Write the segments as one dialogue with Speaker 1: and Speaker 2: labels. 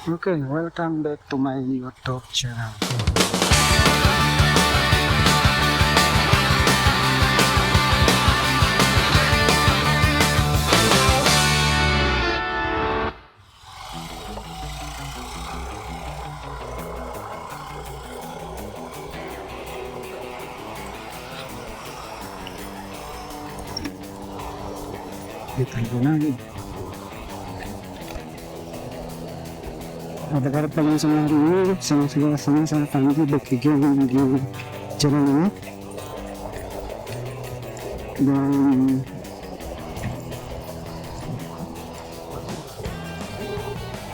Speaker 1: Okay, welcome back to my YouTube channel. Dito lagi. Ada karat pagi sama hari ini sama saya pagi berkegiatan di jalan ini dan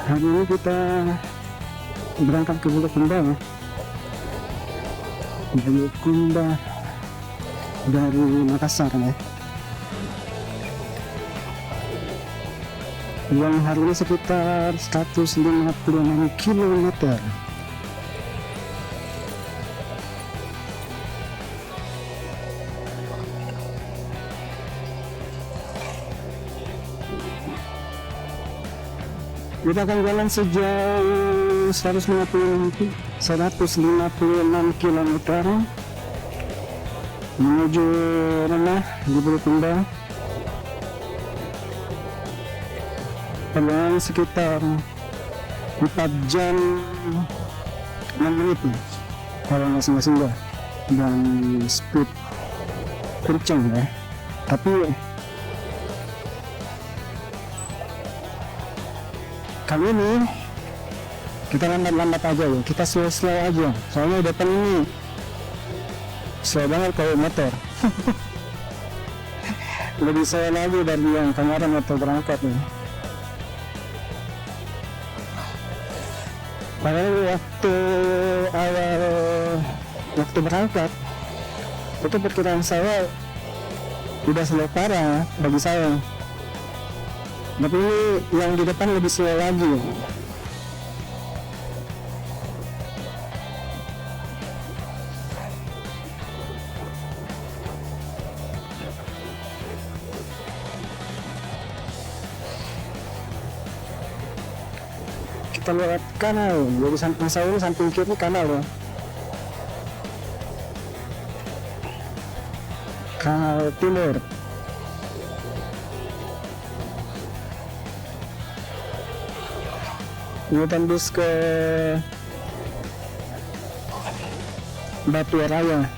Speaker 1: hari ini kita berangkat ke Bulukumba ya. Bulukumba dari Makassar ya. Yang hari ini sekitar 156 km. Kita akan jalan sejauh 156 km menuju Renah di Bulukumba. Perjalanan sekitar 4 jam 6 menit kalau masing-masing dan speed kencang ya, tapi kali ini kita lambat-lambat aja ya, kita slow-slow aja soalnya depan ini slow banget kayak motor. Lebih slow lagi dari yang kemarin motor berangkat nih. Padahal waktu berangkat itu perkiraan saya udah slow parah bagi saya, tapi ini yang di depan lebih slow lagi. Kita lewat kanal, jadi samping saya ini samping kiri kanal ya, kanal timur. Ini tembus ke Batu Raya.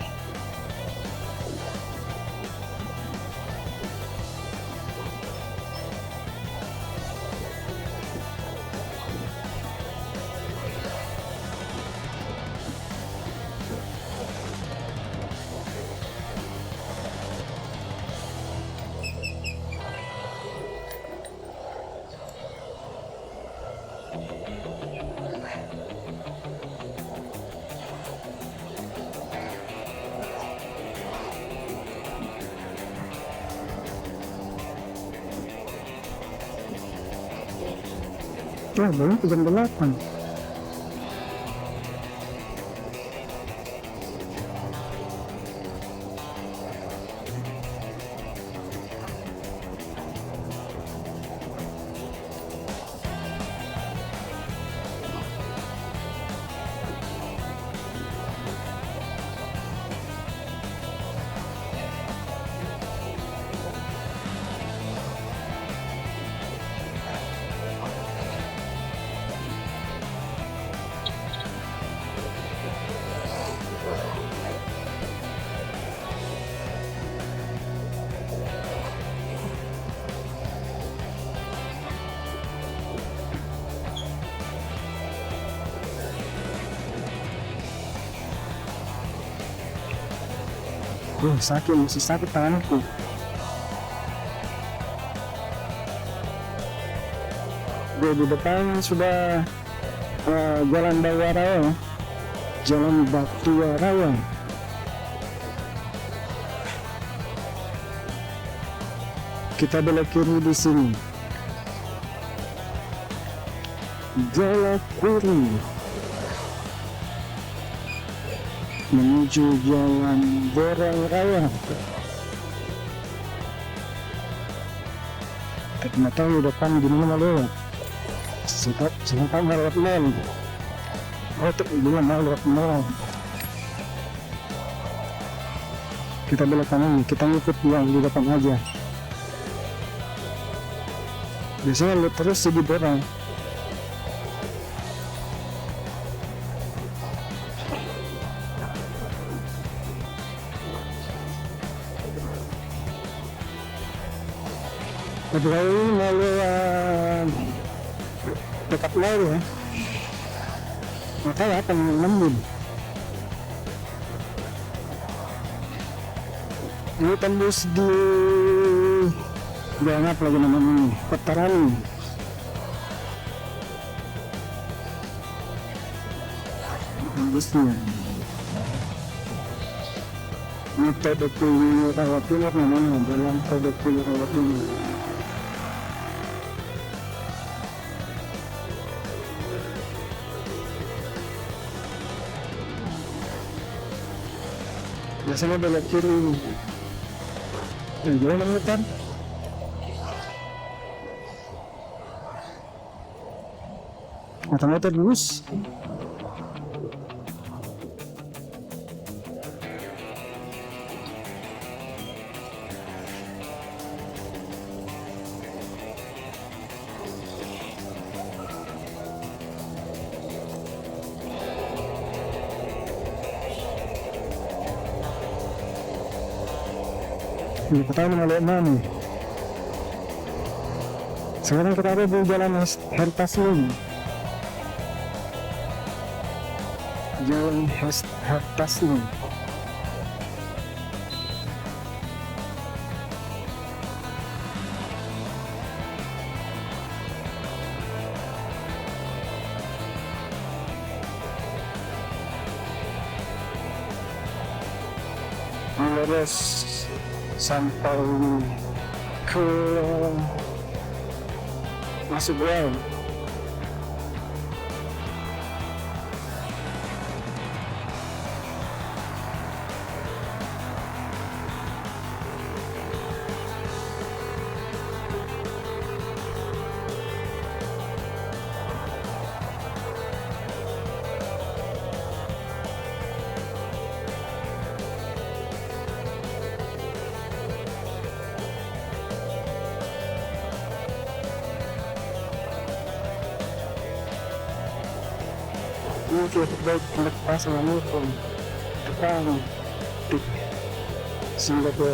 Speaker 1: Wah, belum jam 8. Masih sakit tanganku. Di depan sudah jalan Bawarawa, jalan Batu Rawa. Kita belok kiri di sini. Belok kiri menuju jalan Borang Raya. Tapi nggak tahu depan gimana lewat. Singkat lewat mall. Oh, itu bilang lewat mall. Kita belok kanan, kita ngikut yang di depan aja. Biasanya lu terus jadi borang. Tapi kalau ini mau lewat dekat mall ya, makanya akan nembun. Ini tembus di jalan apa lagi namanya ini? Petarani. Tembusnya. Ini P20 Rawat Timur namanya, jalan P20 Rawat Timur. Biasanya belok kiri. Jalan hutan. Motor bus. Ini kita menolak mana? Sekarang kita ada di jalan Hertaslim. Jalan Hertaslim. Lurus sampai ke masuk rel. Ini kita baik lepas sama pun depan di Singapura.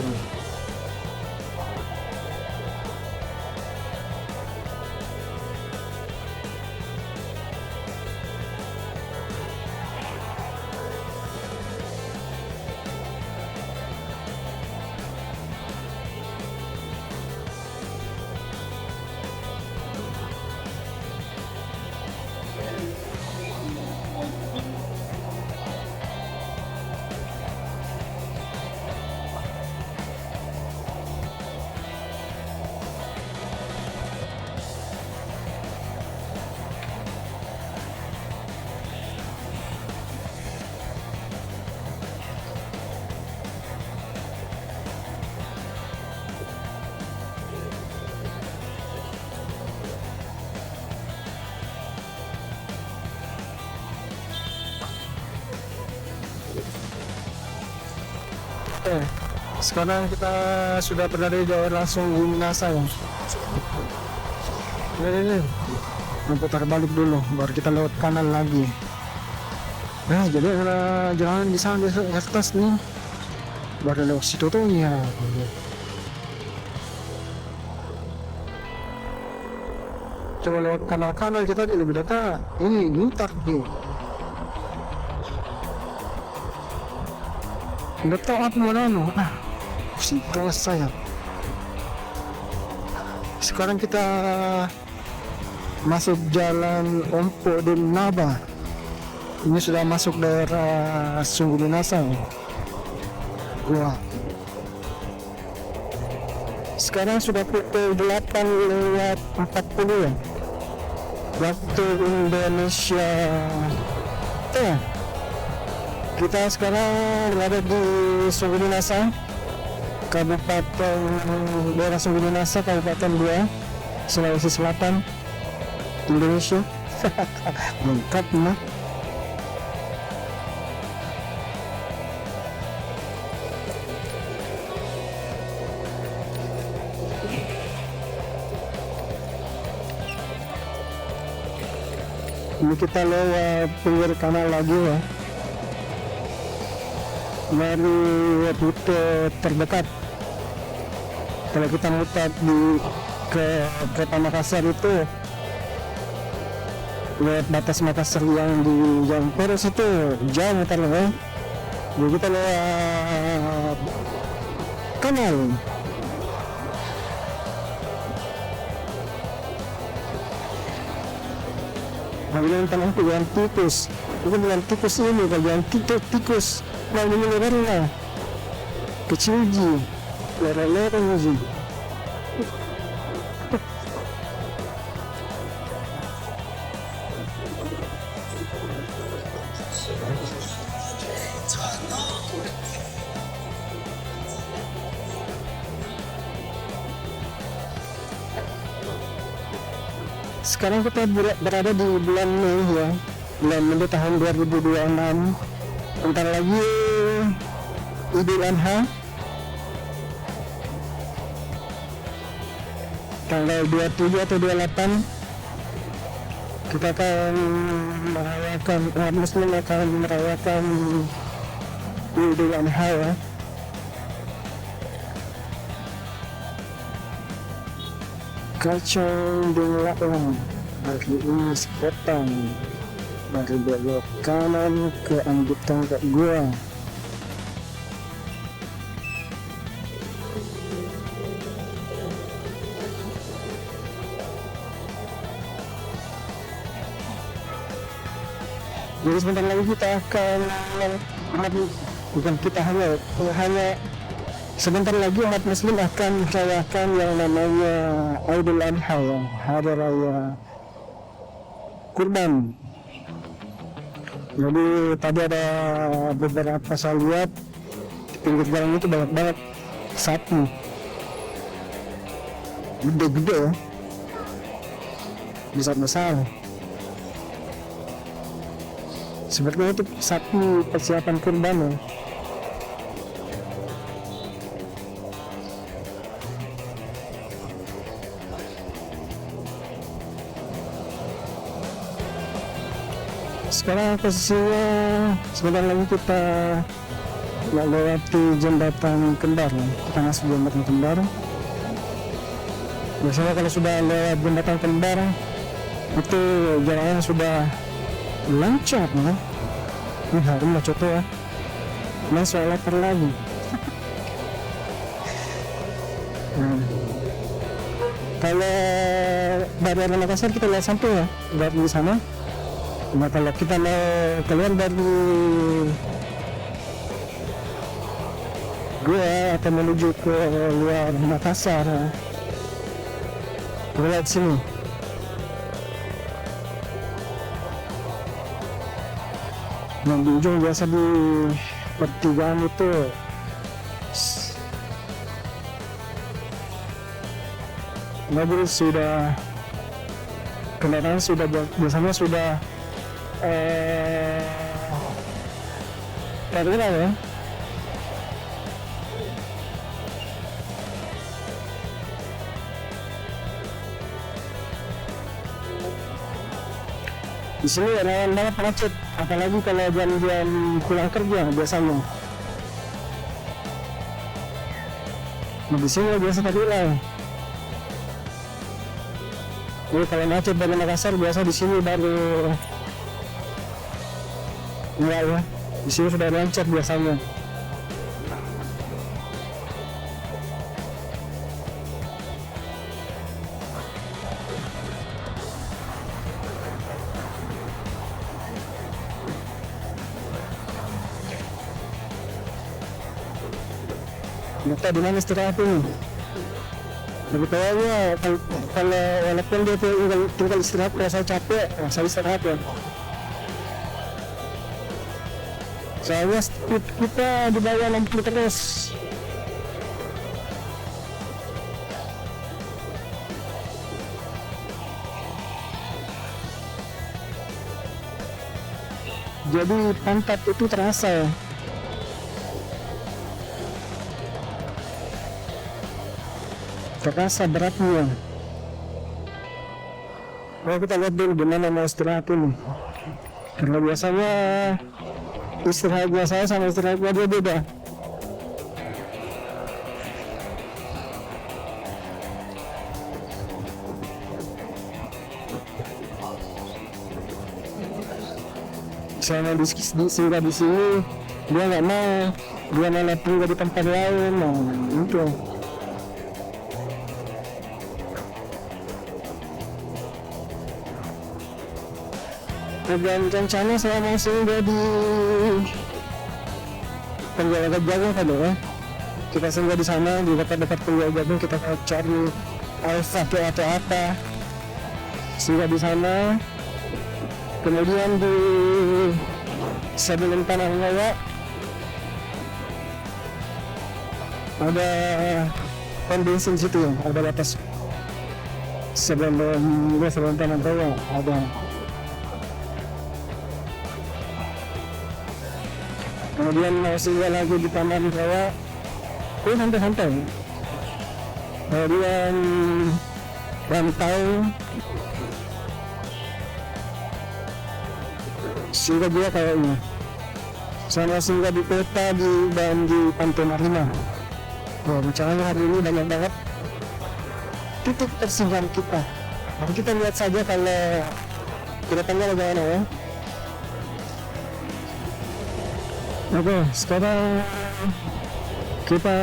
Speaker 1: Sekarang kita sudah berada di jalan langsung Gunasa ya. Ini putar balik dulu, baru kita lewat kanan lagi. Nah, jadi ada jalan di sana di atas nih, baru lewat situ tuh ya. Coba lewat kanal-kanal kita lebih dekat. Ini mutar nih. Nggak tahu apa mana no. Pusing saya. Sekarang kita masuk jalan Ompo dan Naba. Ini sudah masuk daerah Sungguh Nasa. Wah. Sekarang sudah pukul 8:40 ya. Waktu Indonesia. Kita sekarang berada di Sungguh Nasa, Kabupaten daerah Sungguh Nasa, Kabupaten 2, Sulawesi Selatan. Indonesia. Lengkap mah. Ini kita lewat pinggir kanan lagi ya, dari rute terdekat. Kalau kita muter ke kota Makassar itu lewat batas Makassar yang di Jalan Poros itu jauh muter ya. Jadi kita lewat kanal. Bilang tanah itu jalan tikus, bukan jalan tikus ini, kalau jalan tikus, nah ini lebarnya kecil ji, lera-lera ji. Sekarang kita berada di bulan Mei ya, bulan Mei tahun 2026. Bentar lagi Idul Adha, tanggal 27 atau 28 kita akan merayakan, umat muslim akan merayakan Idul Adha ya. Kacang Delapan hari ini sepotong dari belok kanan ke Ambut Tangkap Gua. Jadi sebentar lagi kita akan bukan kita hanya sebentar lagi umat muslim akan merayakan yang namanya Idul Adha ya, hari raya kurban. Jadi tadi ada beberapa saya lihat di pinggir jalan itu banyak banget sapi gede-gede ya, besar-besar. Sebenarnya itu sapi persiapan kurban ya. Sekarang posisinya sebentar lagi kita melewati jembatan Kendar ya. Kita masuk jembatan Kendar. Biasanya kalau sudah lewat jembatan Kendar itu jalannya sudah lancar ya. Ini hari macet ya. Nah soal lapar lagi. Kalau dari Makassar kita lihat sampai ya dari di sana. Nah kalau kita mau keluar dari gua atau menuju ke luar Makassar, kita lihat sini. Nah di ujung biasa di pertigaan itu mobil sudah, kendaraan sudah biasanya sudah terkenal ya. Di sini rawan banget macet, apalagi kalau jam-jam pulang kerja biasanya. Nah, di sini biasa terbilang. Jadi kalau macet dari Makassar biasa di sini baru mulai ya. Di sini sudah lancar biasanya. Kita di mana istirahat ini? Lebih kayaknya kalau walaupun dia tinggal istirahat, kalau saya capek, saya istirahat ya. Soalnya speed kita di bawah 60 terus. jadi pantat itu terasa ya. Terasa beratnya. Nah, kita lihat dulu gimana mau istirahat ini. Karena biasanya istirahatnya saya sama istirahatnya dia beda. Saya singgah di sini, dia nggak mau, dia malah tinggal di tempat lain. Nah, itu. Dan rencana saya mau singgah di penjual jagung kan ya. Kita singgah di sana di dekat-dekat penjual jagung, kita cari alfa atau apa. Singgah di sana. Kemudian di sebelum tanah raya ada pom bensin situ, ada batas sebelum tanah raya ada. Kemudian mau singgah lagi di taman raya, santai-santai. Kemudian rantau. Singgah juga kayaknya sama singgah di kota dan di Pantai Marina. Rencananya hari ini banyak banget titik tersinggah kita. Nanti kita lihat saja kalau kedepannya bagaimana ya. Oke, sekarang kita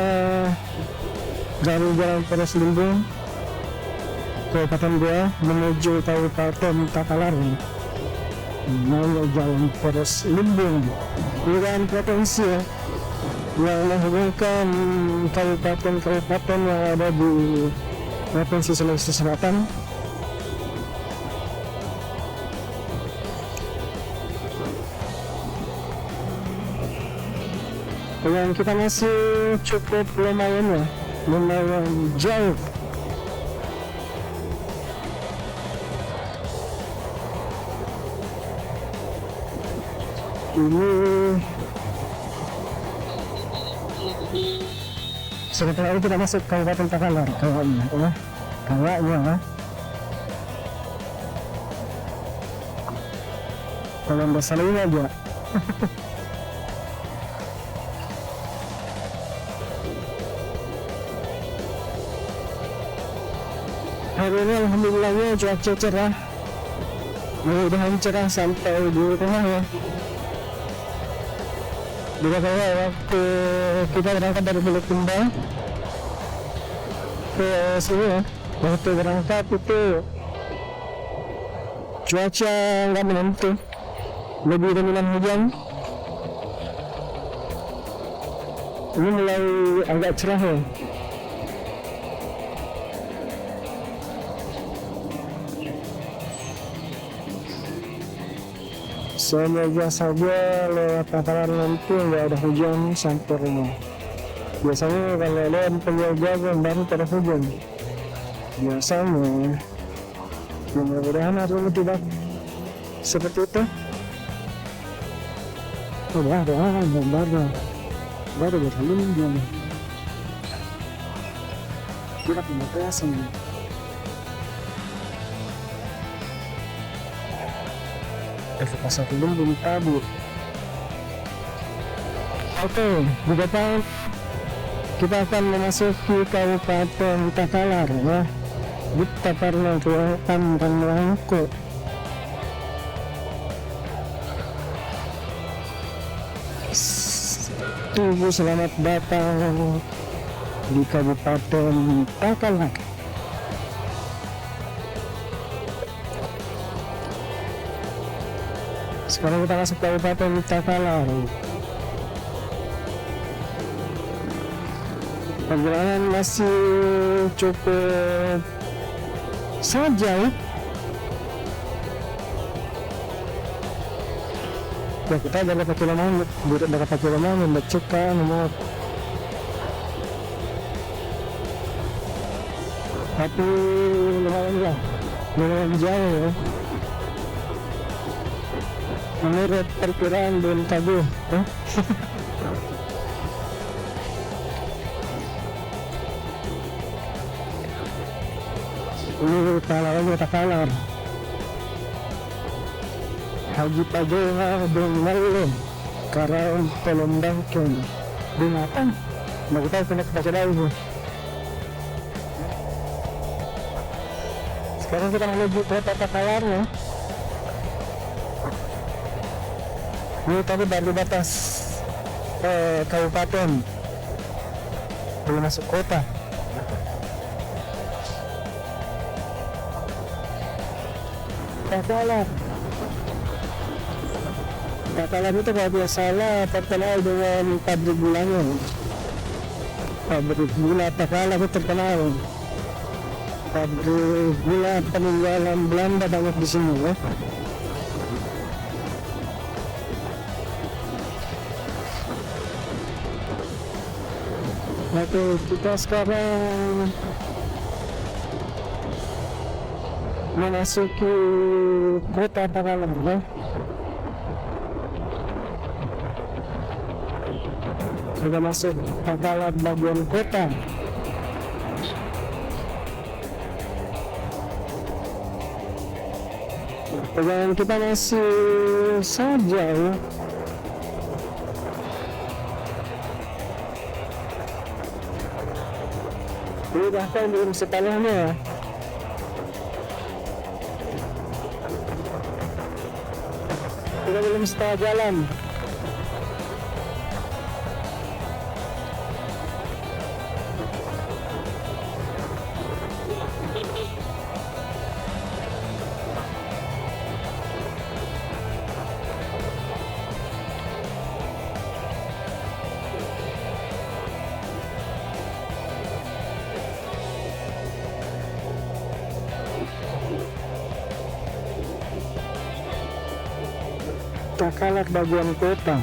Speaker 1: jalan-jalan Polres Limbung, Kabupaten Goa menuju Kabupaten Takalar. Mau jalan Polres Limbung, bukan provinsi ya, yang menghubungkan kabupaten-kabupaten yang ada di Provinsi Sulawesi Selatan. Yang kita masih cukup lumayan jauh. Ini sebentar lagi kita masuk Kabupaten Takalar kayaknya kalau nggak salah ini aja. Hari ini alhamdulillahnya cuaca cerah, mudah-mudahan cerah sampai di tengah ya. Juga kayak waktu kita berangkat dari Bulukumba ke sini ya, waktu berangkat itu cuaca nggak menentu, lebih dominan hujan. Ini mulai agak cerah ya. Semoga saja lewat Takalar nanti nggak ada hujan sampai rumah. Biasanya kalau lewat penjual jagung baru pada hujan. Biasanya, mudah-mudahan hari ini tidak seperti itu. Baru berhaluan. Kita punya perasaan. Pasar Limbung kabut. Oke, di depan kita akan memasuki Kabupaten Takalar ya. Di Takalar Kelautan dan Langko. Selamat datang di Kabupaten Takalar. Sekarang kita masuk Kabupaten Takalar. Perjalanan masih cukup sangat jauh. Ya kita berapa kilometer bercekkan nomor. Tapi lumayan jauh ya. Menurut perkiraan BMKG, ini pahlawan Takalar Haji Pajoha Bengalo Karang Pelembangkan binatang nggak tahu kena baca dahulu. Sekarang kita menuju kota Takalarnya. Ini tadi baru batas kabupaten, belum masuk kota. Takalar itu kalau tidak salah terkenal dengan pabrik gulanya. Pabrik gula Takalar itu terkenal. Pabrik gula peninggalan Belanda banyak di sini ya. Oke, kita sekarang memasuki kota Takalar ya. Sudah masuk Takalar bagian kota. Perjalanan kita masih saja ya. Ini bahkan belum setengahnya. Kita belum setengah jalan. Takalar bagian kota.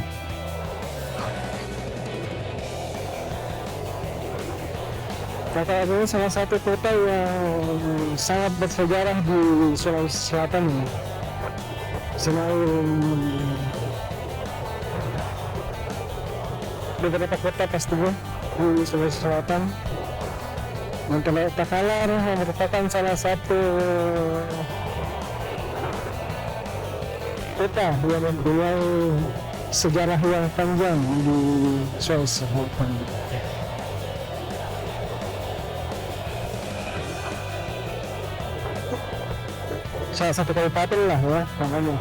Speaker 1: Takalar ini salah satu kota yang sangat bersejarah di Sulawesi Selatan. Selain beberapa kota pastinya di Sulawesi Selatan, Takalar merupakan salah satu kota yang mempunyai sejarah yang panjang di Sulawesi Selatan. Salah satu kabupaten lah ya, makanya.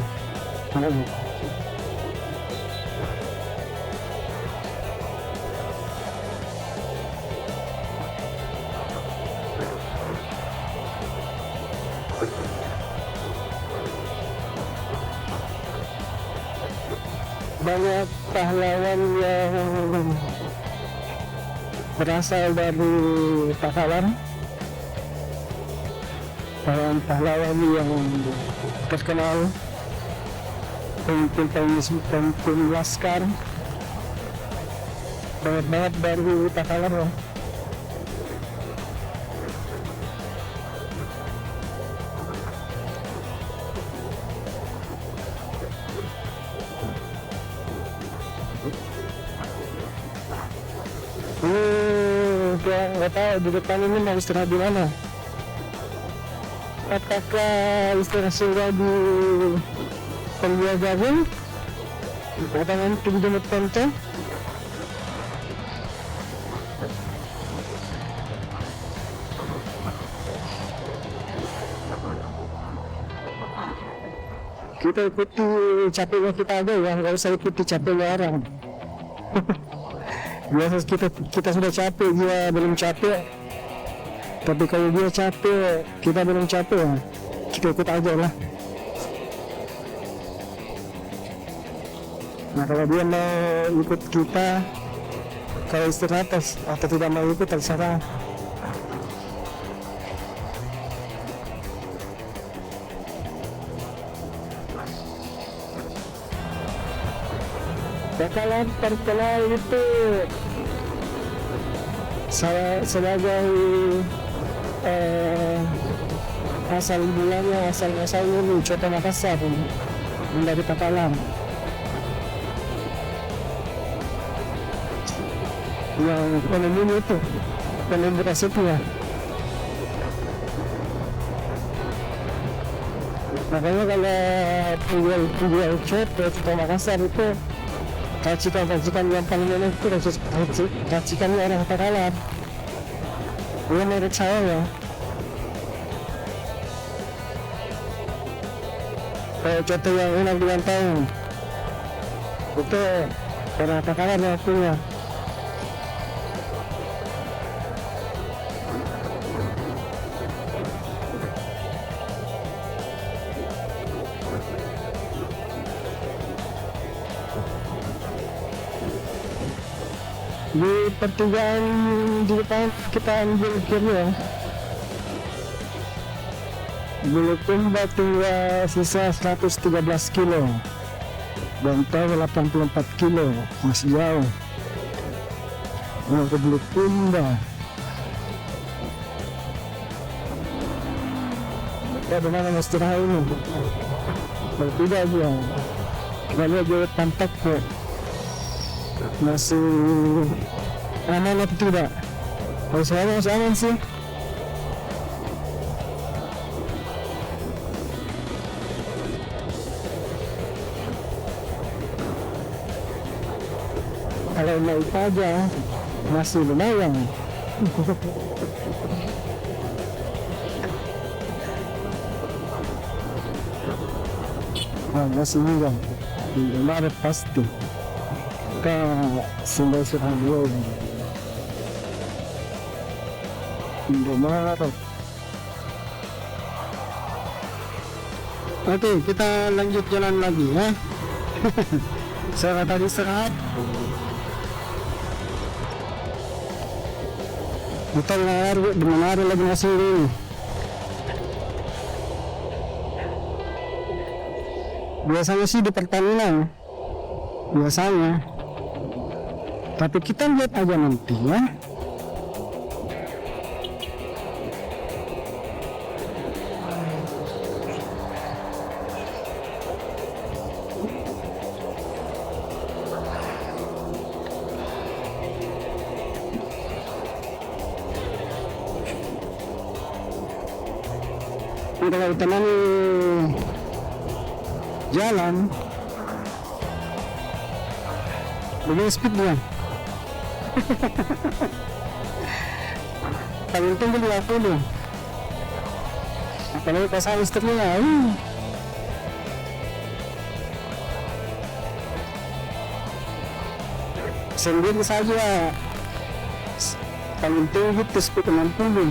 Speaker 1: Banyak pahlawan yang berasal dari Takalar, pahlawan yang terkenal, pemimpin laskar, banyak banget dari Takalar ya. Nggak tahu di depan ini mau istirahat di mana. Apakah istirahat singgah di Pembuat Jagung atau nanti di Jemut Ponte? Kita ikuti capeknya kita aja ya, nggak usah ikuti capeknya orang. Biasa kita sudah capek, dia belum capek. Tapi kalau dia capek, kita belum capek, kita ikut aja lah. Nah kalau dia mau ikut kita, kalau istirahat atau tidak mau ikut terserah. Takalar terkenal itu sebagai asal mulanya, asal-asalnya di Kota Makassar. dari Takalar yang ekonominya itu ekonomi beras itu ya. Makanya kalau penjual copet di Makassar itu racikan yang paling enak itu racikannya orang Takalar. Ini menurut saya ya. Kayak contoh yang enak dengan tahun itu orang Takalar yang punya. Di pertigaan di depan kita ambil kiri ya. Bulukumba tinggal sisa 113 kilo, Bontol 84 kilo, masih jauh. Mau ke Bulukumba. Ya dimana mas istirahat ini? Kalau tidak aja, kita lihat jauh tampak kok. Masih aman atau tidak? Kalau saya masih aman sih. Kalau naik aja masih lumayan. Masih enggak. Maret pasti. Sumber Surabaya Indomaret. Oke, kita lanjut jalan lagi ya. Saya tadi istirahat. Kita menari lagi masih ini. Biasanya sih di pertanian. Biasanya. Tapi kita lihat aja nanti ya. Kalau temani jalan lebih speed dia. Paling tinggi 20. Apalagi pasang listriknya. Sendiri saja paling tinggi itu speed 60.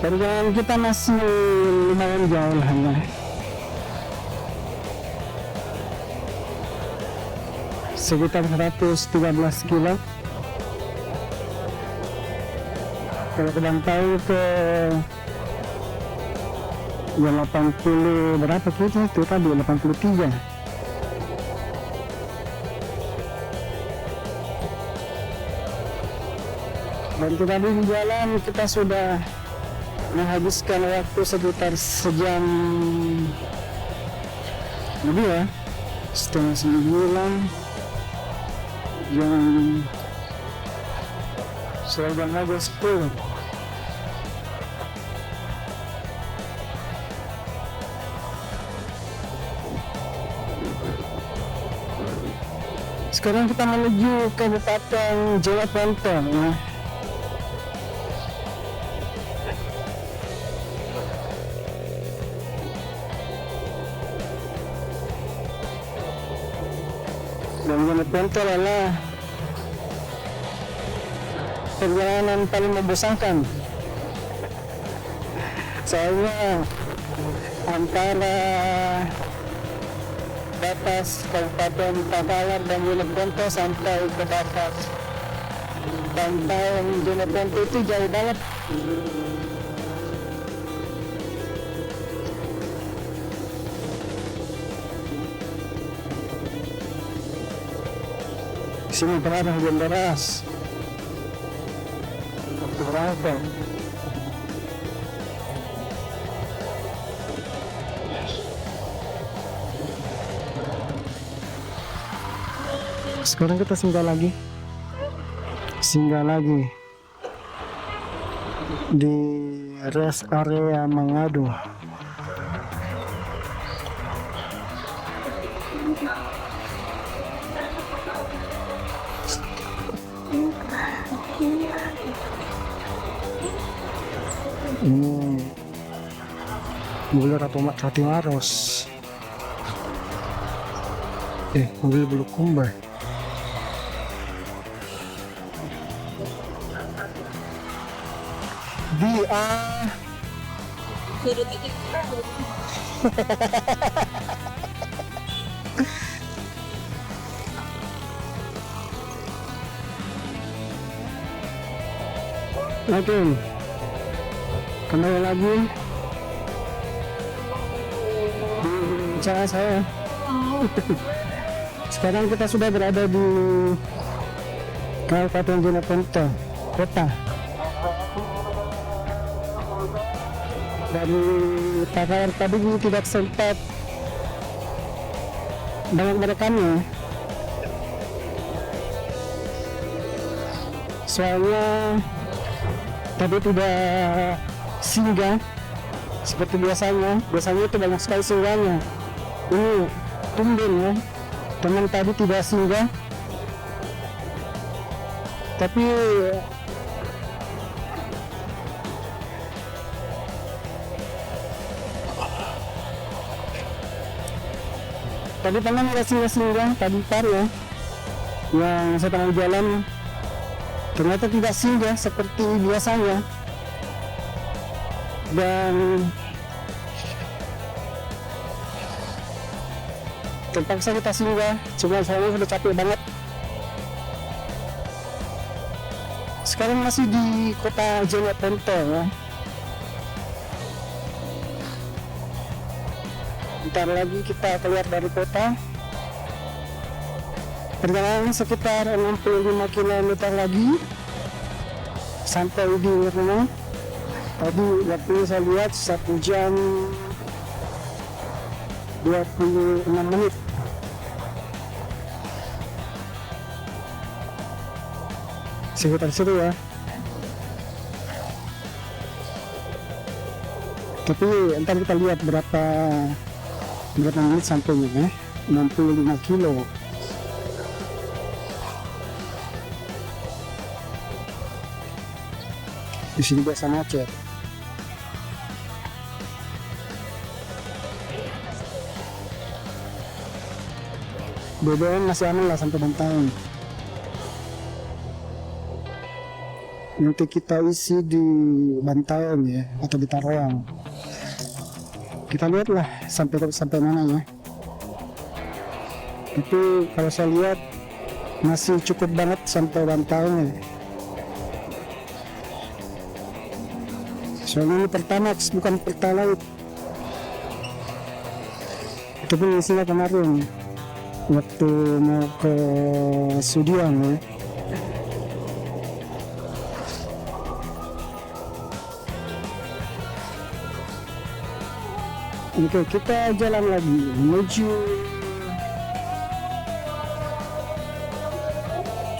Speaker 1: Perjalanan kita masih lumayan jauh lah ya. Sekitar 113 kilo. Kalau kedantau ke ya 80 berapa kita itu tadi 83. Dan tadi di jalan kita sudah menghabiskan waktu sekitar sejam lebih ya, setengah 9 jam seragam aja 10. Sekarang kita menuju Kabupaten Jeneponto ya. Dan Jeneponto adalah perjalanan paling membosankan. Soalnya antara batas Kabupaten Takalar dan Jeneponto sampai ke batas pantai Jeneponto itu jauh banget. Sini pengarah hujan deras. berangkat. Sekarang kita singgah lagi di rest area Manado. Ini mobil Rati Maros, mobil Bulukumba. Dia oke, kembali lagi di cara saya. Sekarang kita sudah berada di Kabupaten Jeneponto kota. Dari pakaian tadi tidak sempat banyak merekamnya, soalnya tadi tidak singgah seperti biasanya itu banyak sekali singgahnya. Ini tumben ya, teman tadi tidak singgah, tapi tadi teman nggak singgah tadi par ya, yang setengah jalan ternyata tidak singgah seperti biasanya, dan terpaksa kita singgah. Cuma saya sudah capek banget. Sekarang masih di kota Jeneponto ya. Bentar lagi kita keluar dari kota. Perjalanan sekitar 65 km lagi sampai di rumah. Tadi waktu saya lihat 1 jam 26 menit. Sekitar situ ya. Tapi entar kita lihat berapa menit sampainya ya. 65 kilo. Di sini biasa macet. BBM masih aman lah sampai Bantaeng. Nanti kita isi di Bantaeng ya, atau di Taroang. Kita lihatlah sampai mana ya. Itu kalau saya lihat masih cukup banget sampai Bantaeng ya. Soalnya ini Pertamax bukan Pertalite. Itu pun isinya kemarin waktu mau ke Sudiang ya. Oke, kita jalan lagi menuju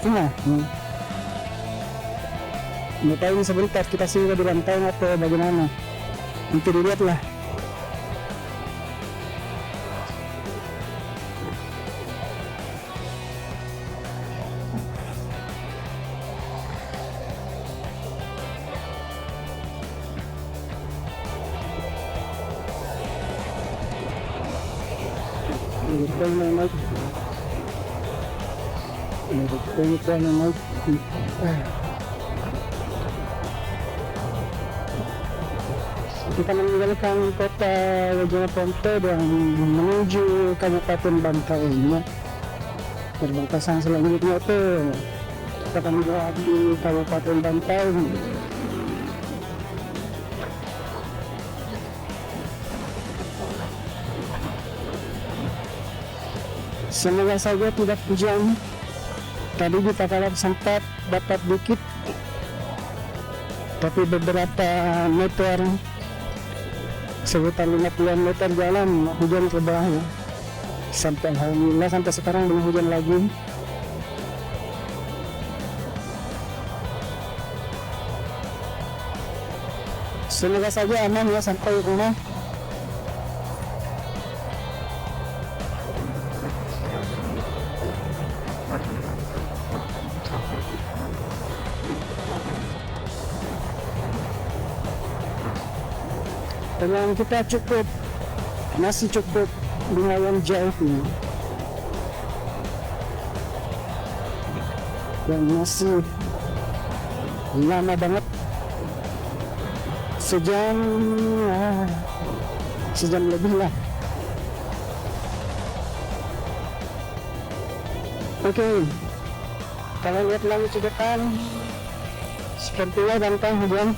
Speaker 1: rumah. Nggak tahu ini sebentar kita singgah di Bantaeng atau bagaimana, nanti dilihatlah. Kita meninggalkan kota Jeneponto dan menuju Kabupaten Bantaeng. Perbatasan selanjutnya itu kita akan berada di Kabupaten Bantaeng. Semoga saja tidak hujan. Tadi di Takalar sempat dapat dikit, tapi beberapa meter, sekitar 50 meter jalan hujan ke bawah ya. Sampai alhamdulillah sampai sekarang belum hujan lagi. Semoga saja aman ya sampai rumah. Dan kita masih cukup lumayan jauh nih. Dan masih lama banget, sejam lebih lah. Oke, kalau lihat langit ke depan sepertinya bantang hujan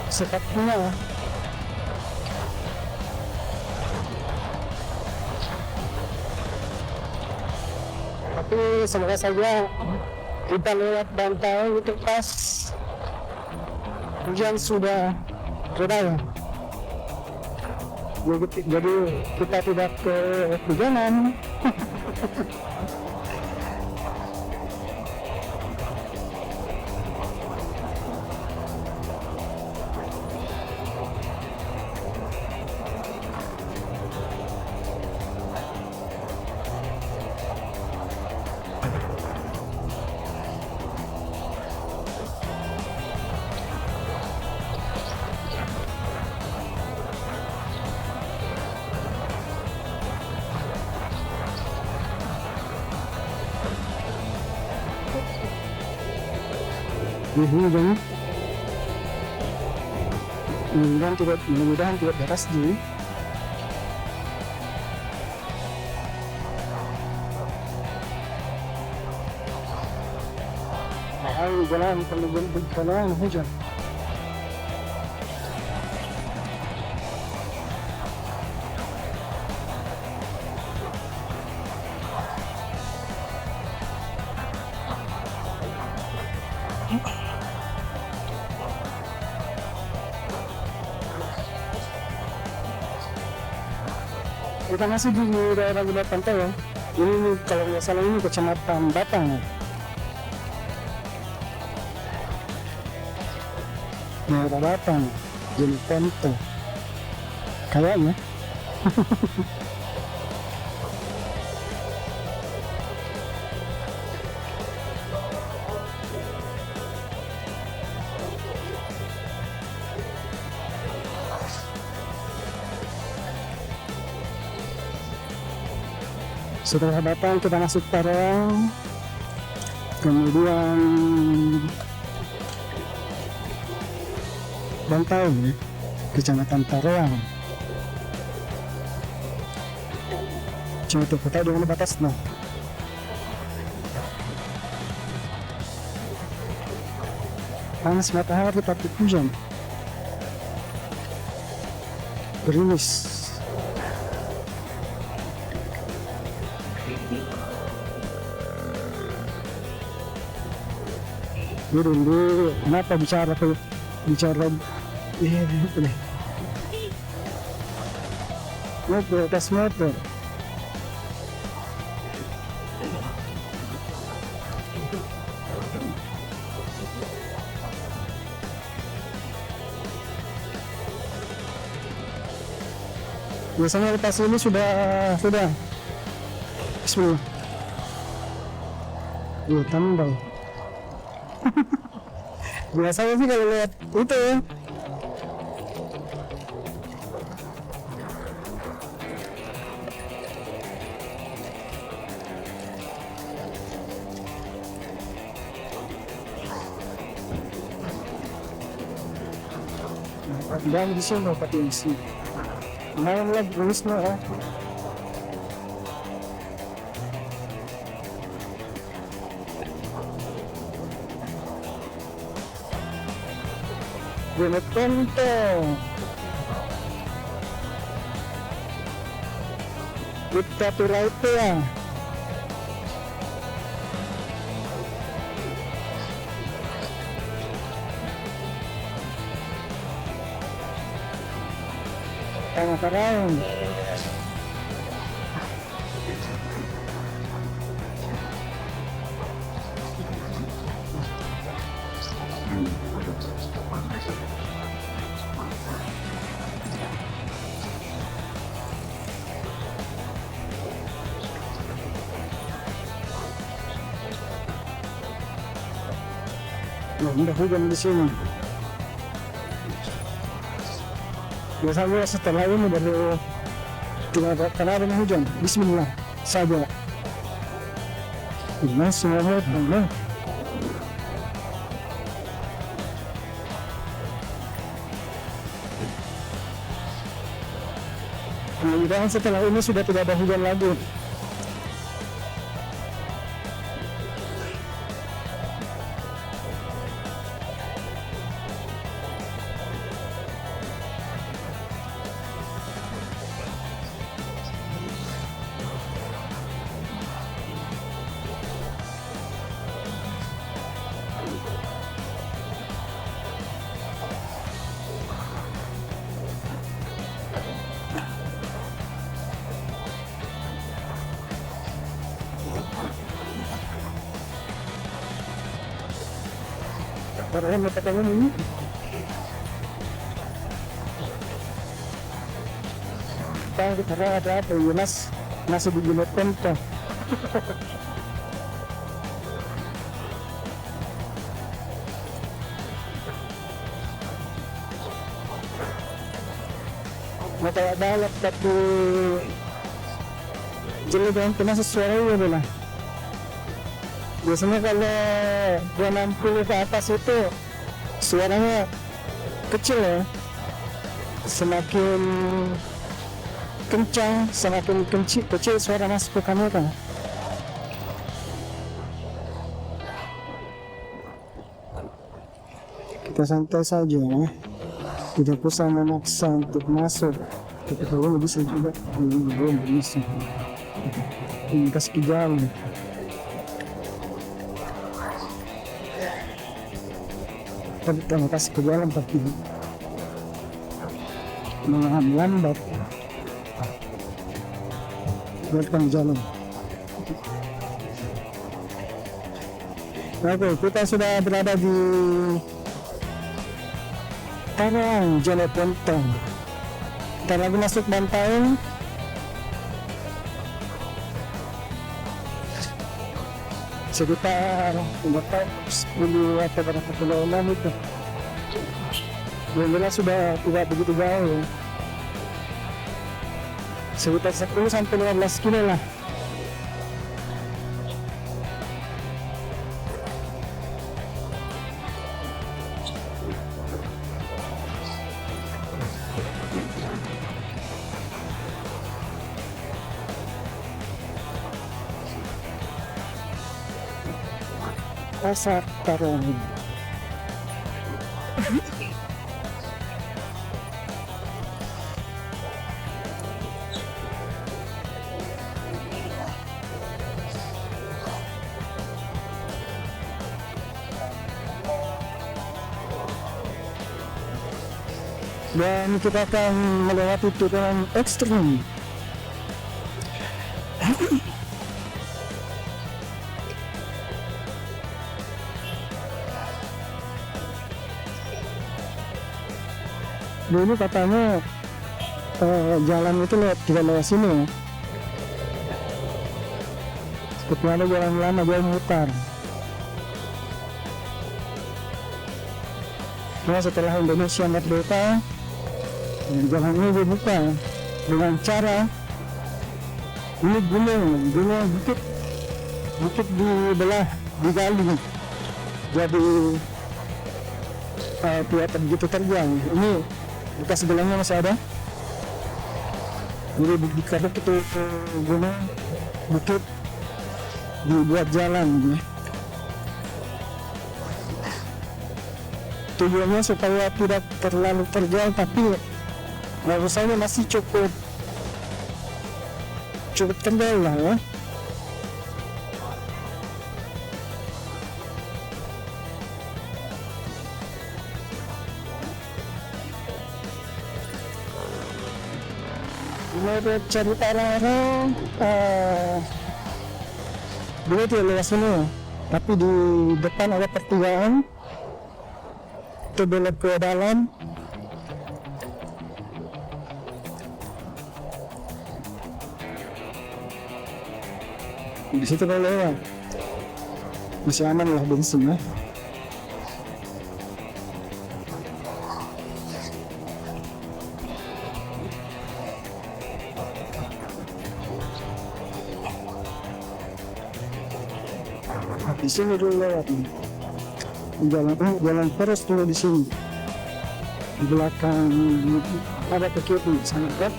Speaker 1: sepertinya. Tapi semoga saja kita lewat Bantau itu pas hujan sudah reda ya. Jadi kita tidak kehujanan. Mudah-mudahan tidak deras ji. Jalan kalau hujan. Kita masih di daerah Gudang Pantai ya. Ini kalau nggak salah ini kecamatan Batang ya. Daerah Batang, jadi Pantai. Kayaknya. Setelah datang kita masuk Tarawang, kemudian Bantau ya, kecamatan Tarawang. Cuma itu kita dengan batas nah. Panas matahari tapi hujan, gerimis. Dulu kenapa bicara iya boleh motor atas motor. Biasanya lepas ini sudah Bismillah. Tambah. Biasanya sih kalau lihat itu dan di sini dapat isi. Main lagi tulis ya. Gue tonton kita turai itu ya. Sekarang udah hujan di sini. Biasanya setelah ini baru tidak ada hujan. Bismillah saja. Ini semua benar. Mudah-mudahan setelah ini sudah tidak ada hujan lagi. Parang matatangan ini. Tahu karena ada apa Yunas masih digunakan tuh. Mata balap tapi jadi dengan kena sesuai ya lah. Biasanya kalau 260 ke atas itu suaranya kecil ya. Semakin kencang, semakin kecil suara masuk ke kamera. Kita santai saja ya. Tidak usah memaksa untuk masuk. Tapi kalau bisa juga, belum bisa. Ini kasih jalan. Kita kasih ke jalan tapi malahan lambat buatkan jalan. Oke, kita sudah berada di Tarang Jalan Pontong. Kita lagi masuk Bantaeng. Sekitar 10 atau berapa kilometer itu. Yang sudah tidak begitu jauh. Sekitar 10 sampai 15 kilo lah. Pasar Tarong. Dan kita akan melewati turunan ekstrim. Dulu katanya jalan itu tidak lewat sini ya. Seperti ada jalan lama dia mutar. Nah, setelah Indonesia merdeka, jalan ini dibuka dengan cara ini gunung bukit dibelah, digali, jadi tidak begitu terjang. Ini bekas sebelahnya masih ada. Jadi dikarek itu gunung bukit dibuat jalan gitu. Tujuannya supaya tidak terlalu terjal, tapi menurut saya masih cukup terjal lah ya. Menurut cerita orang-orang, dulu tuh lewat sini, tapi di depan ada pertigaan, itu belok ke dalam. Di situ kalau lewat, masih aman lah bensin ya. Di sini dulu lewat nih. Jalan terus dulu di sini. Di belakang ada ke kiri sangat dekat.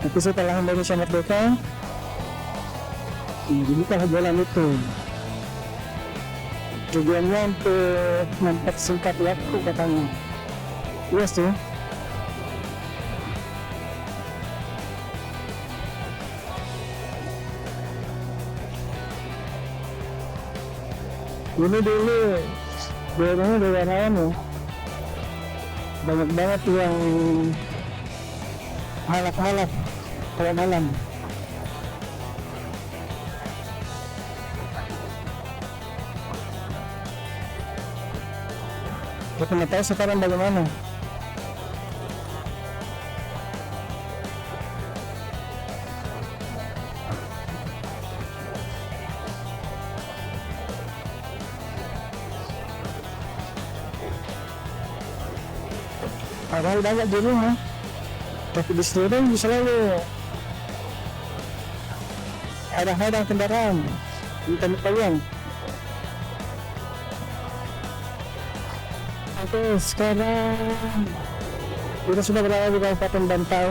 Speaker 1: Tapi setelah Indonesia merdeka, dibuka jalan itu. Tujuannya untuk mempersingkat waktu katanya. Iya sih. Ini dulu daerahnya daerah rawan ya, banyak banget yang halak-halak kalau malam. Kita nggak tahu sekarang bagaimana. Padahal banyak di rumah, tapi di sini selalu ada kendaraan di tempat kalian. Oke, sekarang kita sudah berada di Kabupaten Bantau.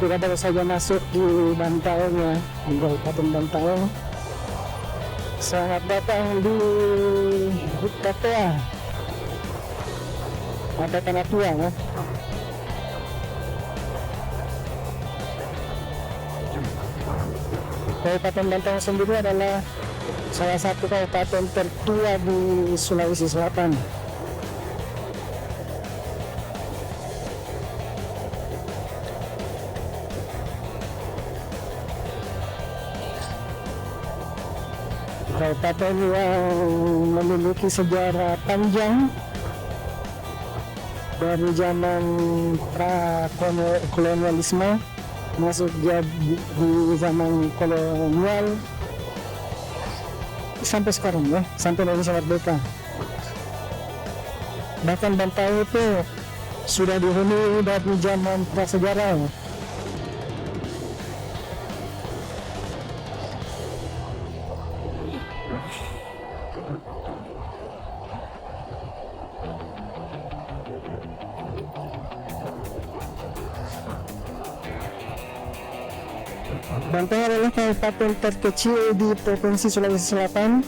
Speaker 1: Kita baru saja masuk di Bantaunya, di Kabupaten Bantau. Selamat datang di KPA. Ada tanah tua ya. Kabupaten Bantau sendiri adalah salah satu kabupaten tertua di Sulawesi Selatan. Kabupaten yang memiliki sejarah panjang dari zaman pra-kolonialisme masuk di zaman kolonial sampai sekarang ya, sampai Indonesia merdeka. Bahkan Bantau itu sudah dihuni dari zaman prasejarah. Bantau adalah kabupaten terkecil di Provinsi Sulawesi Selatan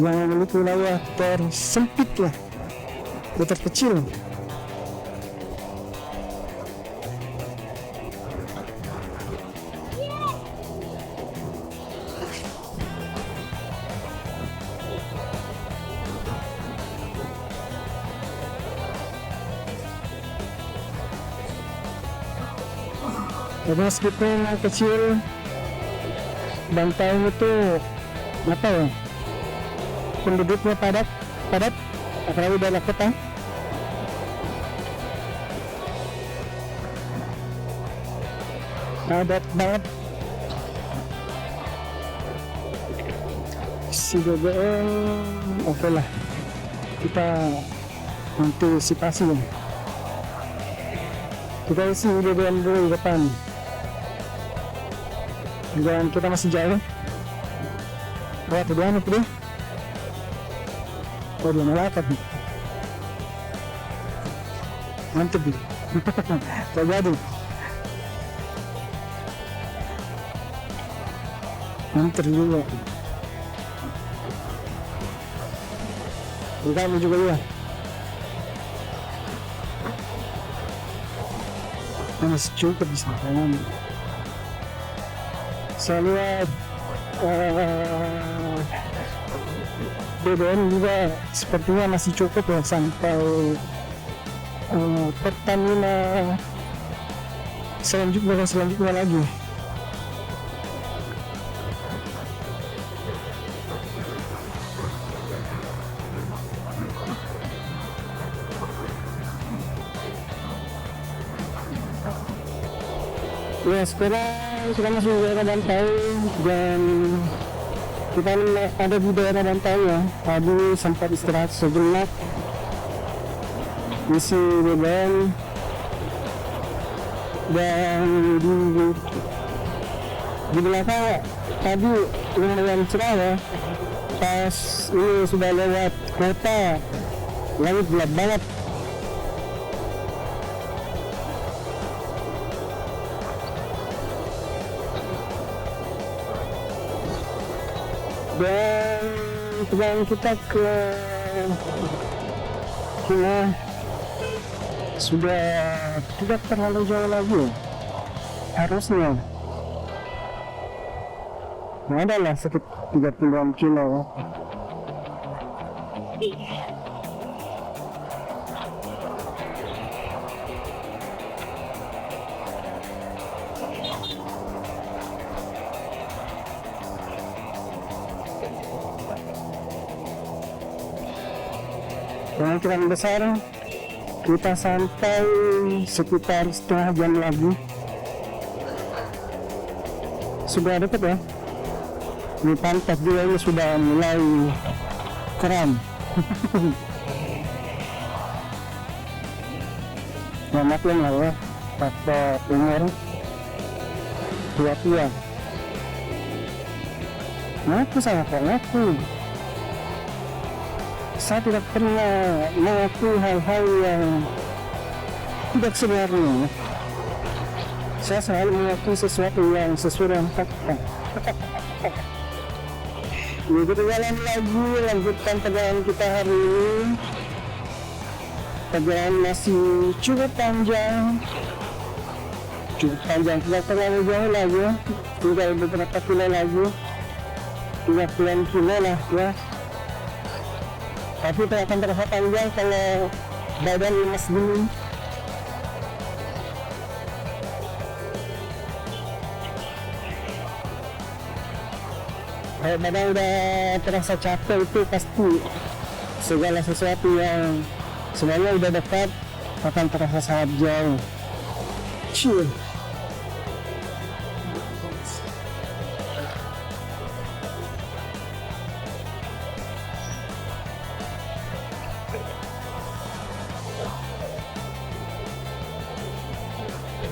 Speaker 1: yang memiliki wilayah tersempit lah, terkecil. Meskipun kecil, Bantau itu apa ya, penduduknya padat, apalagi daerah kota. Padat banget. Si BBM, oke lah, kita antisipasi. Kita isi BBM dulu di depan. Dan kita masih jauh. Oh, tuh dia. Oh, dia melakat nih. Mantep nih. Terjadi. Mantep juga. Kamu juga ya. Masih cukup di sana. Saya lihat BBM juga sepertinya masih cukup ya sampai Pertamina selanjutnya lagi. Ya sekarang masih di daerah Bantau dan kita ada di daerah Bantau ya. Tadi sempat istirahat sejenak, isi BBM, dan di belakang tadi lumayan cerah ya. Pas ini sudah lewat kota, langit gelap banget. Dan perjalanan kita ke China sudah tidak terlalu jauh lagi harusnya. Adalah sekitar 30 kilo. Kemungkinan besar kita sampai sekitar setengah jam lagi. Sudah dekat ya. Ini pantai juga ini sudah mulai kram. Ya maklum lah ya, pada umur tua-tua. Ngaku saya kok ngaku. Saya tidak pernah mengakui hal-hal yang tidak sebenarnya. Saya selalu mengakui sesuatu yang sesuai dengan fakta. Kita jalan lagi, lanjutkan perjalanan kita hari ini. Perjalanan masih cukup panjang, tidak terlalu jauh lagi, tinggal beberapa kilo lagi, 30 kilo lah ya. Tapi itu akan terasa panjang kalau badan lemas dulu. Kalau badan udah terasa capek itu pasti segala sesuatu yang sebenarnya udah dekat akan terasa sangat jauh. Cium.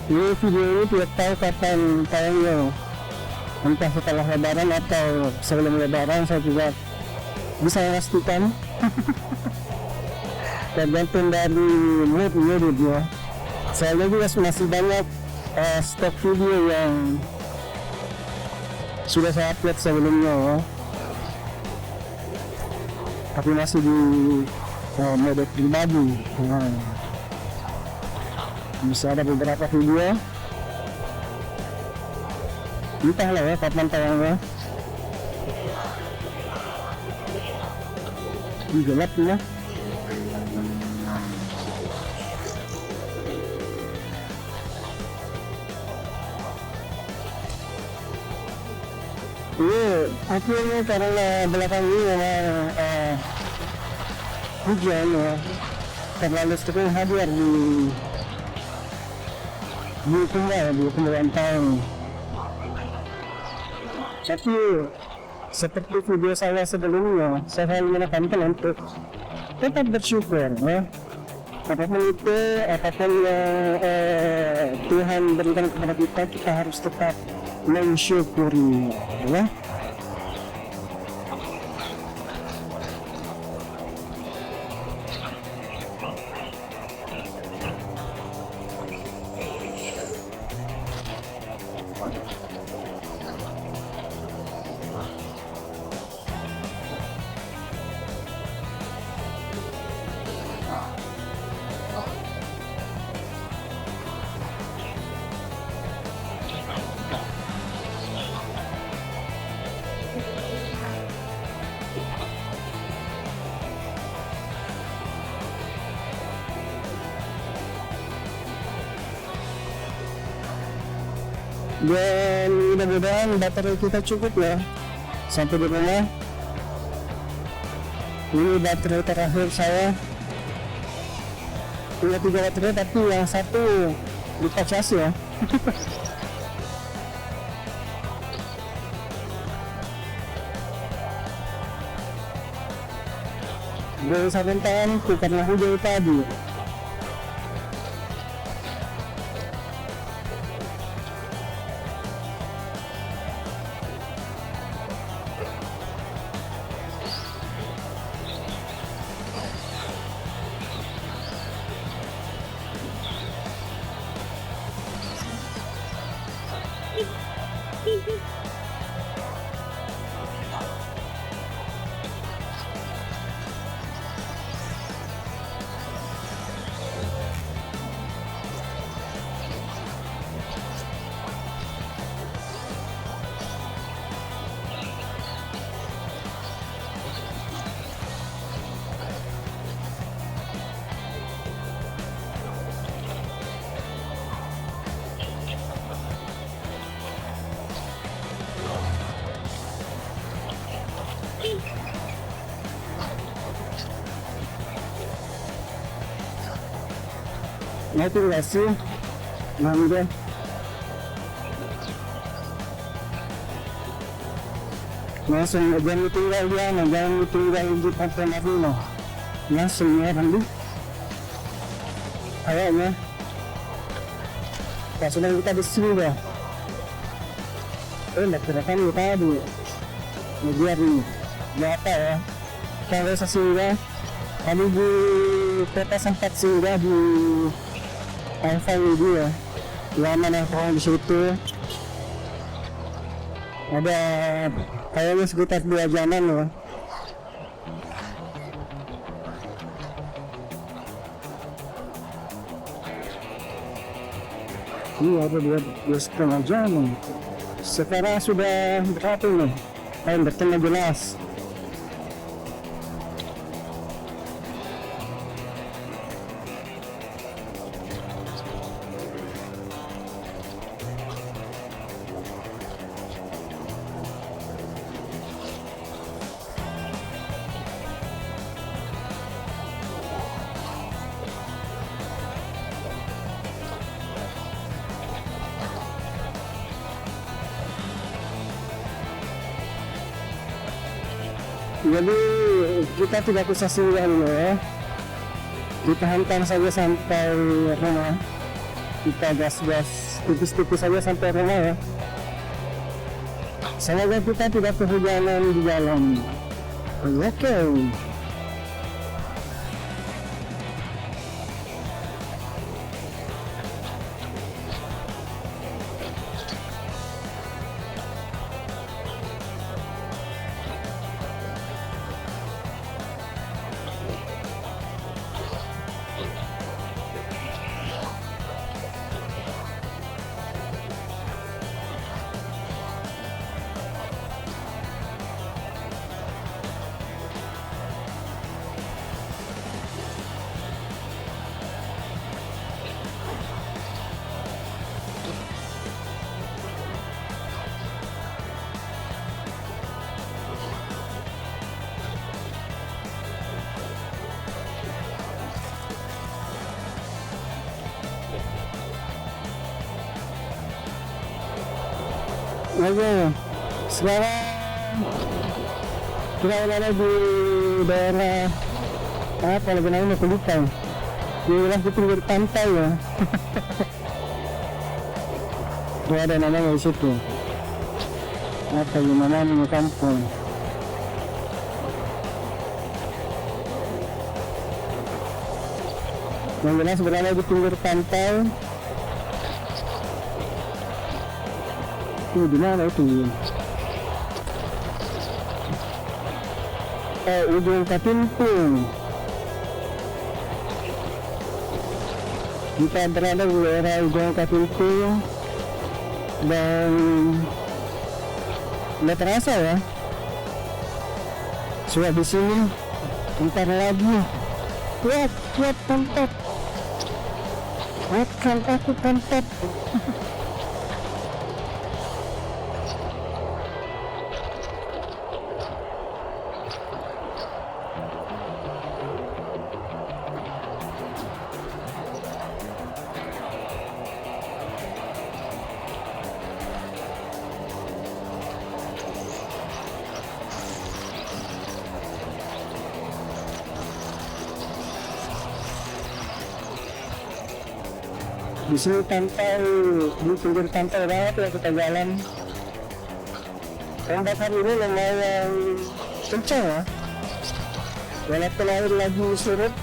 Speaker 1: Ini video ini tidak tahu kapan tayangnya, entah setelah lebaran atau sebelum lebaran, saya juga bisa memastikan. Tergantung dari mood ya. Saya juga masih banyak stok video yang sudah saya upload sebelumnya ya. Tapi masih di mode pribadi. Bisa ada beberapa video, entahlah ya kapan tayangnya. Gelap ya. Ini akhirnya karena belakang ini memang hujan ya, terlalu sering hadir di pembuatan tahun. Tapi seperti video saya sebelumnya, saya selalu menekankan untuk tetap bersyukur ya. Apapun itu, apapun yang Tuhan berikan kepada kita, kita harus tetap mensyukuri ya. Dan mudah-mudahan baterai kita cukup ya sampai di rumah. Ini baterai terakhir saya, punya 3 baterai tapi yang satu lupa cas ya. Gue sebentar karena hujan tadi. Nah itu sih, nah udah. Langsung jangan tinggal dia, jangan tinggal di pantai Marino. Langsung ya nanti. Kayaknya. Pas sudah kita di sini ya. Nggak kira-kira kita tadi. Biar nih, berapa ya? Kalau sesinggah, tadi di peta sempat singgah di Alfa ini ya, lama nongkrong di situ. Ada kayaknya sekitar 2 jaman loh. Ini ada 2,5 jam. Sekarang sudah berapa nih? Bertengah jelas. Jadi kita tidak usah singgah dulu ya, kita hantam saja sampai rumah, kita gas-gas tipis-tipis saja sampai rumah ya. Semoga kita tidak kehujanan di jalan. Oke. Oke, sekarang kita berada di daerah apa lagi namanya, Kulikai, di wilayah di pinggir pantai ya. Itu ada namanya di situ. Apa yang namanya kampung? Yang jelas berada di pinggir pantai. Itu di mana itu? Ujung Katintung. Kita berada di daerah Ujung Katintung dan nggak terasa ya. Sudah di sini. Bentar lagi. Kuat pantat. Kuatkan aku pantat. Di sini pantai, di pinggir pantai banget ya kita jalan. Ombak hari ini lumayan kencang ya, walaupun air lagi surut,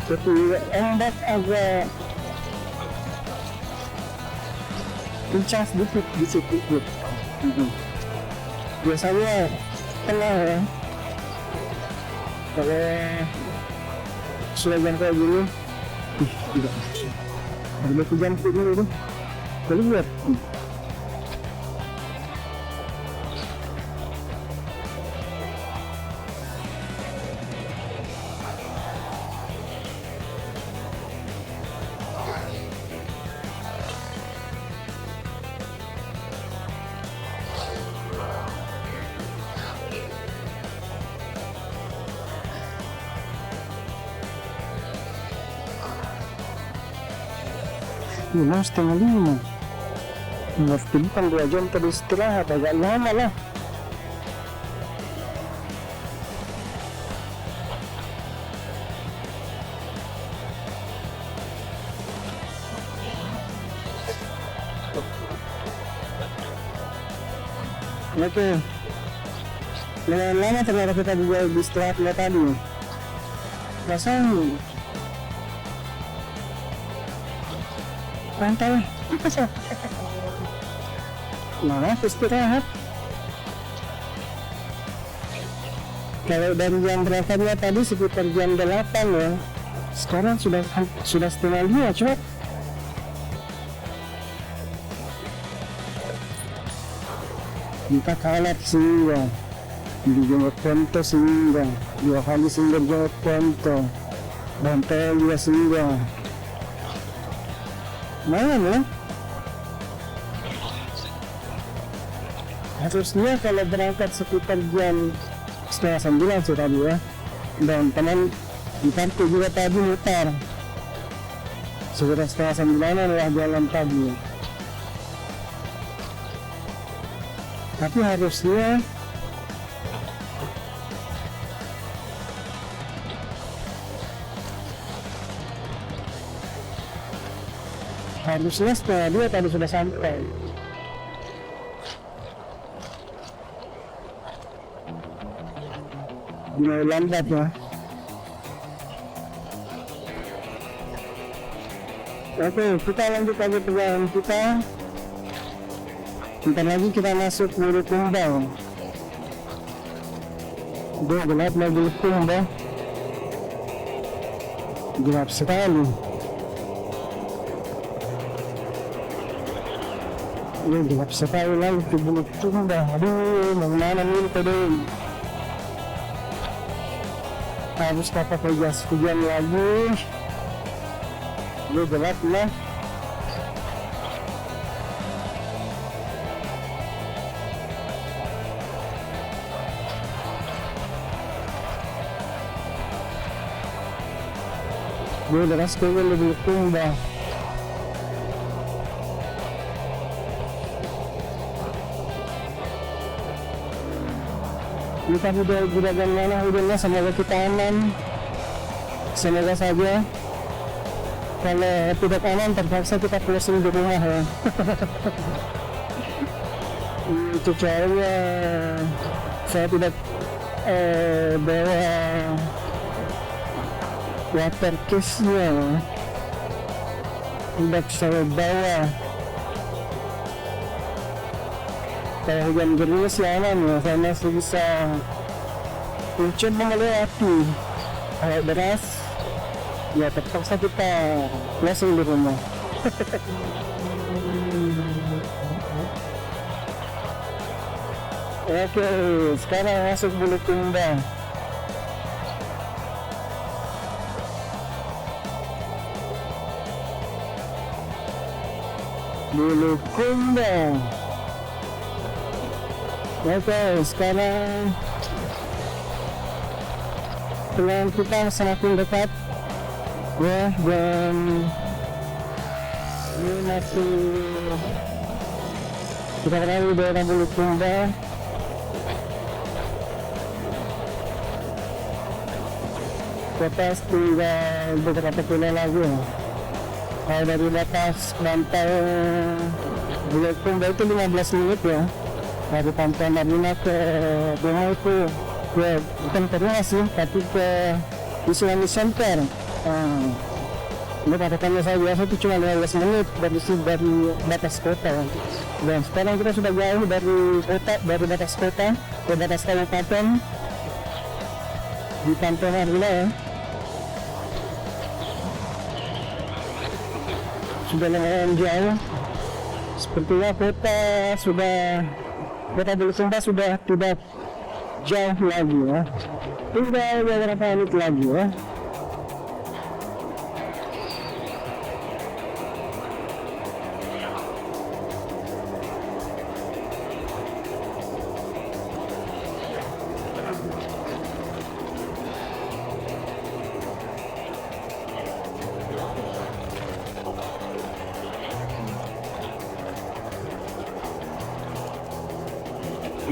Speaker 1: tapi ombak agak kencang sedikit di situ. Biasanya tenang ya, kalau sudah jam kayak gini, tidak ada hujan ini itu, kalau lihat. Lima setengah lima, waktu depan 2 jam tadi istirahat agak lama lah. Oke, lumayan lama ternyata kita juga istirahat tadi. Rasanya pantai apa sih? Nah, istirahat. Kalau dari jam berapa dia tadi sekitar jam 8 ya. Sekarang sudah setengah 5 coba. Kita kalah sehingga di jenggot Ponto sehingga 2 kali sehingga jenggot Ponto bantai juga sehingga mana ya? Harusnya kalau berangkat sekitar jam setengah 9 sih tadi ya, dan teman di pantai juga tadi mutar sekitar setengah 9 adalah jalan tadi, tapi harusnya setengah 2 tadi sudah sampai. Mulai lambat ya. Oke, kita lanjut lagi perjalanan kita. Bentar lagi kita masuk Bulukumba. Udah gelap lah Bulukumba. Gelap sekali. Ini gelap sekali lagi di Bulukumba. Aduh, mana ini tadi? Harus pakai jas hujan lagi. Ini gelap lah. Gue deras ke lebih Bulukumba. Kita budakan mana hujannya, semoga kita aman. Semoga saja. Kalau tidak aman terpaksa kita closing di rumah ya. Itu caranya. Saya tidak bawa water case-nya. Tidak saya bawa. Kalau hujan gerimis ya aman ya, saya masih bisa mencoba melewati. Kalau deras ya terpaksa kita closing di rumah. Oke, sekarang masuk Bulukumba. Bulukumba. Oke, sekarang pelan kita semakin dekat ya, dan ini masih kita berada di daerah Bulukumba. kota tinggal beberapa kilo lagi ya. Kalau dari batas pantai Bulukumba itu 15 menit ya, dari pantai Marina ke Bunga itu ya bukan ke Bunga sih, tapi ke Islamic Center. Ini patokannya saya biasa itu cuma 15 menit dari batas kota. Dan sekarang kita sudah jauh dari kota, dari batas kota ke batas kabupaten di pantai Marina ya. Sudah lumayan jauh. Sepertinya kota Bulukumba sudah tidak jauh lagi ya. Tinggal beberapa menit lagi ya.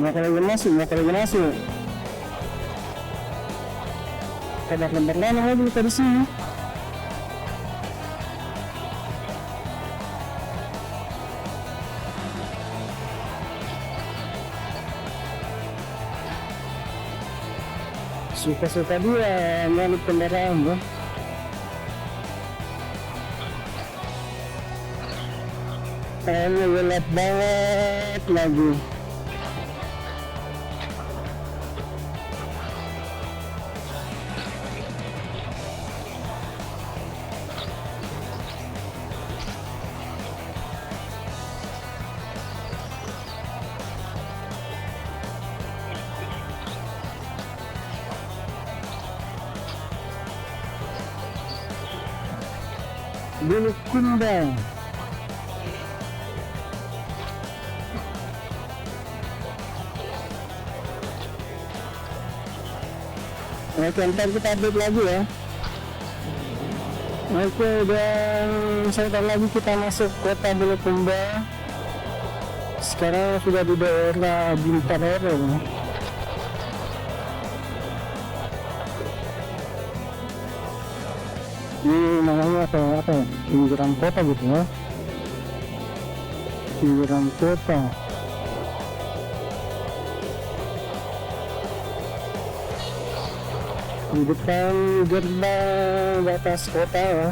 Speaker 1: Nggak kalau masuk. Ada lembar lain lagi di sini. Suka-suka dia nyalip kendaraan ya. Kayaknya gelap banget lagi. Bulukumba. Oke, ntar kita update lagi ya. Oke, dan sebentar lagi kita masuk kota Bulukumba. Sekarang sudah di daerah Bintaro ya. Ini namanya apa ya? Pinggiran kota gitu ya. Pinggiran kota. Di depan gerbang batas kota ya.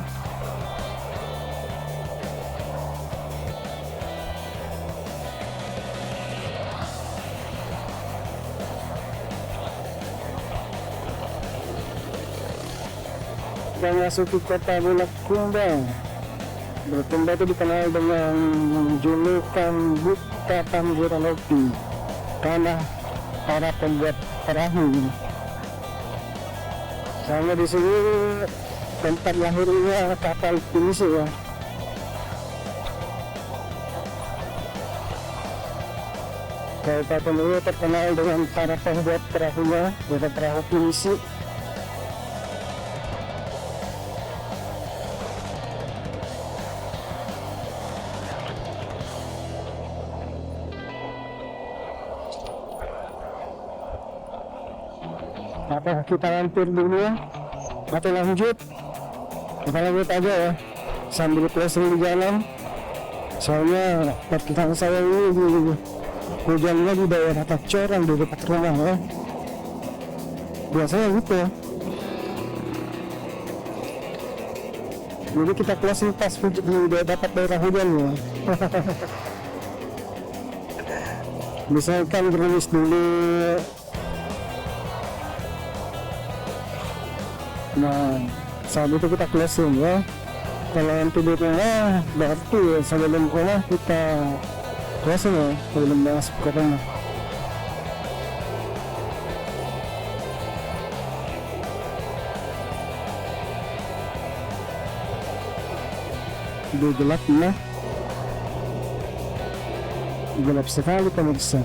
Speaker 1: Kita masuk ke kota Bulukumba. Bulukumba itu dikenal dengan julukan Buta Pangguralopi, tanah para pembuat perahu. Soalnya di sini tempat lahirnya kapal pinisi ya. Kabupaten ini terkenal dengan para pembuat perahunya, buat perahu pinisi. Apa kita hampir dulu ya atau lanjut? Kita lanjut aja ya sambil closing di jalan. Soalnya pertigaan saya ini hujannya di daerah Tacoran di dekat rumah ya. Biasanya gitu ya. Jadi kita closing pas udah dapat daerah hujan ya. Misalkan gerimis dulu. Nah, saat itu kita closing ya. Kalau yang tidur rumah berarti sebelum rumah kita closing ya, sebelum masuk ke rumah. Udah gelap ya, gelap sekali pemirsa.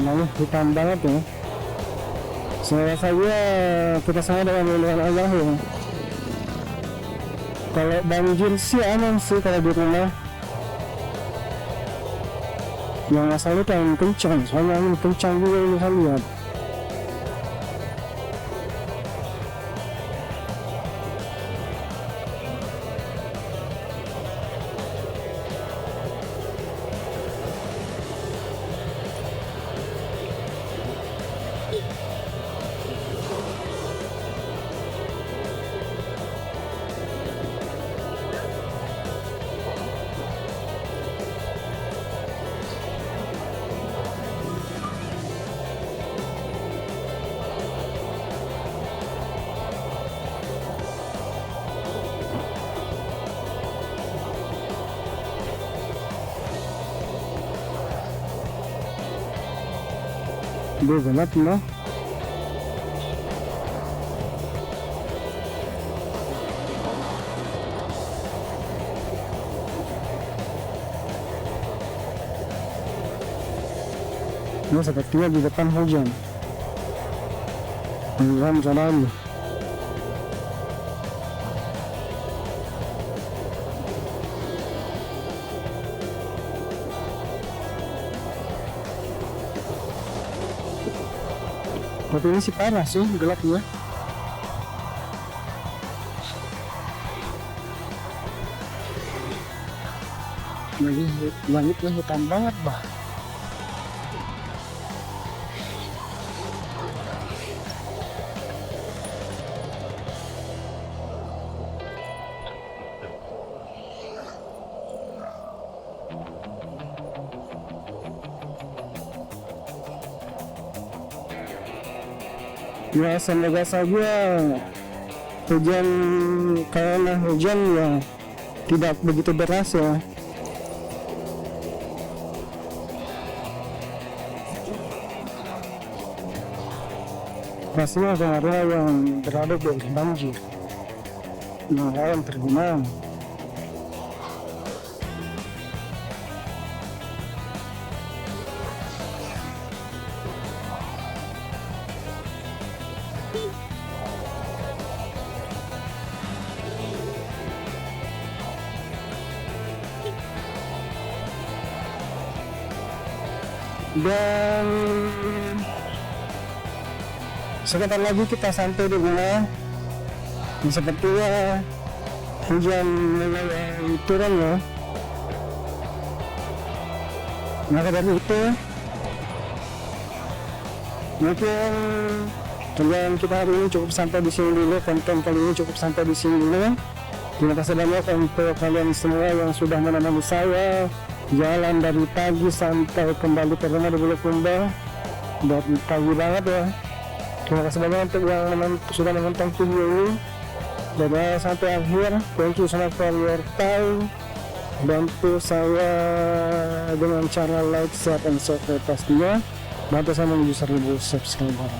Speaker 1: Nah, hitam banget ya. Saya saja kita sama dengan lindungan Allah ya. Kalau banjir sih aman sih kalau di rumah. yang asal itu angin kencang, soalnya angin kencang juga ini saya lihat. Dia banget loh. Ini sepertinya di depan hujan. Hujan jalan. Tapi ini sih parah sih gelapnya. Langitnya hitam banget bah. Ya semoga saja hujan, karena hujan ya tidak begitu deras ya. Pastinya akan ada yang berada di banjir, nah yang tergenang. Dan sebentar lagi kita sampai di rumah. Sepertinya hujan mulai turun ya. Maka dari itu mungkin tujuan kita hari ini cukup sampai di sini dulu. Konten kali ini cukup sampai di sini dulu. Terima kasih banyak untuk kalian semua yang sudah menemani saya jalan dari pagi sampai kembali ke rumah di Bulukumba. Dari pagi banget ya. Terima kasih banyak untuk yang sudah menonton video ini dan sampai akhir. Thank you so much for your time. Bantu saya dengan cara like, share, dan subscribe pastinya. Bantu saya menuju 1000 subscriber.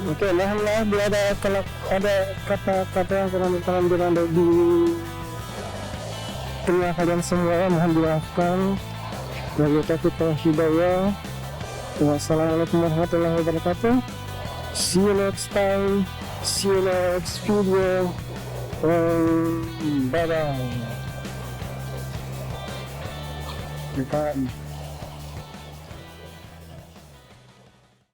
Speaker 1: Oke, alhamdulillah bila ada kata-kata yang kurang berkenan di tengah kalian semua, mohon dimaafkan. Wabillahi hidayah. Wassalamualaikum warahmatullahi wabarakatuh. See you next time. See you next video. Bye bye.